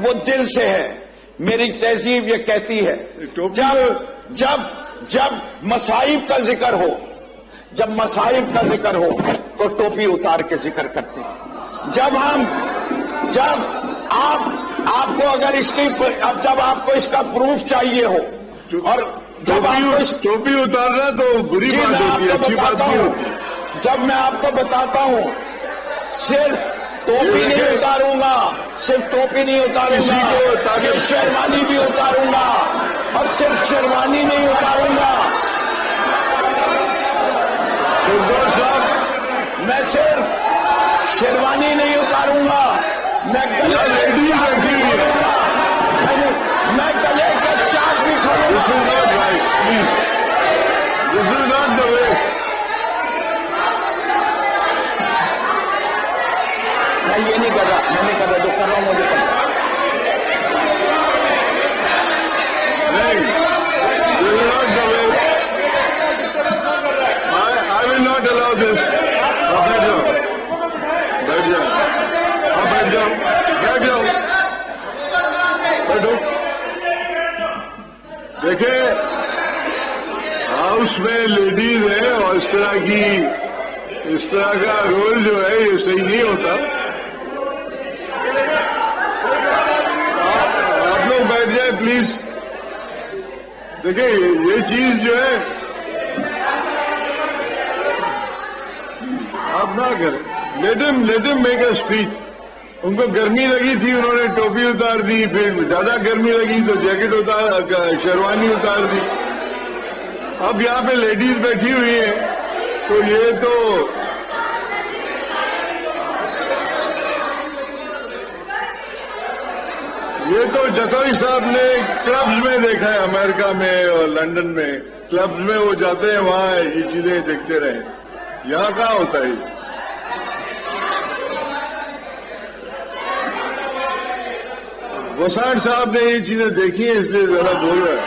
وہ دل سے ہے. میری تہذیب یہ کہتی ہے جب مصائب کا ذکر ہو تو ٹوپی اتار کے ذکر کرتے ہیں. جب آپ کو اگر جب آپ کو اس کا پروف چاہیے ہو اور ٹوپی اتارنا تو بری بات ہوتی ہے, اچھی بات نہیں ہوتی. جب میں آپ کو بتاتا ہوں صرف ٹوپی نہیں اتاروں گا, شیروانی بھی اتاروں گا, اور صرف شیروانی نہیں اتاروں گا. صاحب میں صرف شیروانی نہیں اتاروں گا, میں گلے کے چاک بھی کھولوں گا. This is not the way. میں یہ نہیں کر رہا, جو کر رہا ہوں مجھے پتا. نہیں, this is not the way. I will not allow this. بیٹھ جاؤ. دیکھیں, ہاؤس میں لیڈیز ہیں اور اس طرح کا رول جو ہے یہ صحیح نہیں ہوتا. آپ لوگ بیٹھ جائیں پلیز. دیکھیں یہ چیز جو ہے آپ نہ کریں. لیٹ ہم میک اے اسپیچ. ان کو گرمی لگی تھی, انہوں نے ٹوپی اتار دی, پھر زیادہ گرمی لگی تو جیکٹ شیروانی اتار دی. اب یہاں پہ لیڈیز بیٹھی ہوئی ہیں تو یہ تو جتوئی صاحب نے کلبز میں دیکھا ہے, امریکہ میں اور لندن میں کلبز میں وہ جاتے ہیں, وہاں یہ چیزیں دیکھتے رہے. یہاں کہاں ہوتا ہے؟ وسائٹ صاحب نے یہ چیزیں دیکھی ہیں اس لیے زیادہ بول رہے ہیں.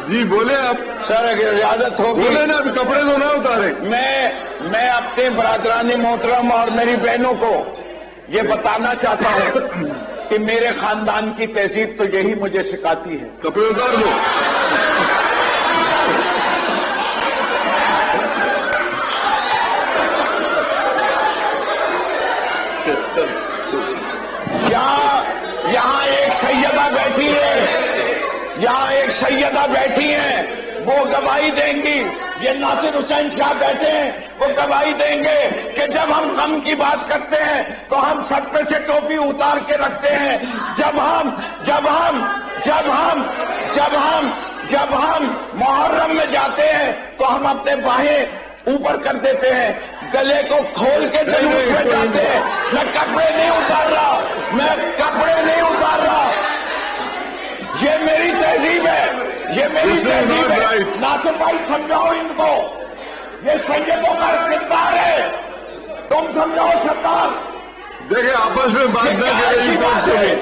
جی بولے آپ. سر اگر اجازت ہوگی بولے نا, اب کپڑے تو نہ اتارے. میں اپنے برادران محترم اور میری بہنوں کو یہ بتانا چاہتا ہوں کہ میرے خاندان کی تہذیب تو یہی مجھے سکھاتی ہے. کپڑے اتار دو. یہاں ایک سیدہ بیٹھی ہے, وہ گواہی دیں گی. یہ ناصر حسین شاہ بیٹھے ہیں, وہ گواہی دیں گے کہ جب ہم غم کی بات کرتے ہیں تو ہم سر پہ سے ٹوپی اتار کے رکھتے ہیں. جب ہم محرم میں جاتے ہیں تو ہم اپنے باہیں اوپر کر دیتے ہیں, گلے کو کھول کے جلوس میں جاتے ہیں. میں کپڑے نہیں اتار رہا. یہ میری تہذیب ہے. ناصر بھائی سمجھاؤ ان کو, یہ سیدوں کا کردار ہے. تم سمجھاؤ سرکار. دیکھیں آپس میں بات نہ کریں.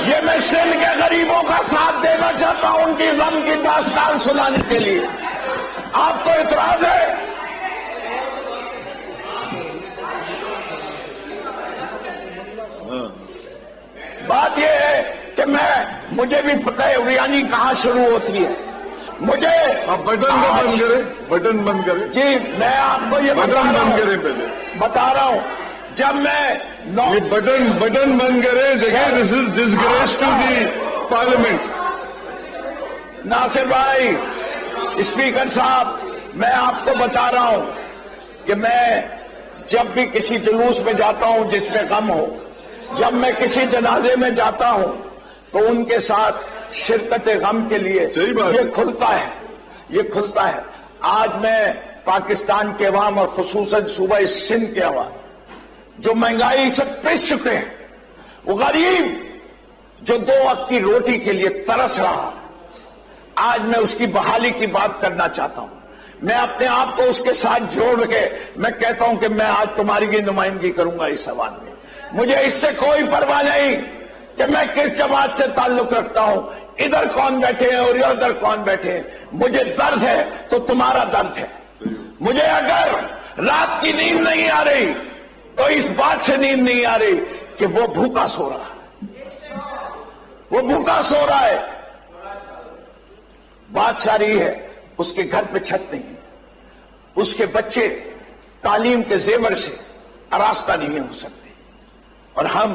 یہ میں سندھ کے غریبوں کا ساتھ دینا چاہتا ہوں, ان کی غم کی داستان سنانے کے لیے. آپ کو اعتراض ہے؟ بات یہ ہے کہ مجھے بھی پتہ ہے اریانی کہاں شروع ہوتی ہے. مجھے آپ بٹن بند کریں. جی میں آپ کو یہ بٹن بند کریں. پہلے بتا رہا ہوں, جب میں یہ بٹن بند کریں. دیکھیں دس از ڈسگریس ٹو دی پارلیمنٹ. ناصر بھائی, اسپیکر صاحب, میں آپ کو بتا رہا ہوں کہ میں جب بھی کسی جلوس میں جاتا ہوں جس میں غم ہو, جب میں کسی جنازے میں جاتا ہوں تو ان کے ساتھ شرکت غم کے لیے یہ کھلتا ہے. آج میں پاکستان کے عوام اور خصوصاً صوبہ سندھ کے عوام جو مہنگائی سے پس چکے ہیں, وہ غریب جو 2 وقت کی روٹی کے لیے ترس رہا, آج میں اس کی بحالی کی بات کرنا چاہتا ہوں. میں اپنے آپ کو اس کے ساتھ جوڑ کے میں کہتا ہوں کہ میں آج تمہاری کی نمائندگی کروں گا اس عوام میں. مجھے اس سے کوئی پرواہ نہیں کہ میں کس جماعت سے تعلق رکھتا ہوں, ادھر کون بیٹھے ہیں اور ادھر کون بیٹھے ہیں. مجھے درد ہے تو تمہارا درد ہے. مجھے اگر رات کی نیند نہیں آ رہی تو اس بات سے نیند نہیں آ رہی کہ وہ بھوکا سو رہا ہے، وہ بھوکا سو رہا ہے۔ بات ساری ہے اس کے گھر پہ چھت نہیں، اس کے بچے تعلیم کے زیور سے آراستہ نہیں ہو سکتے، اور ہم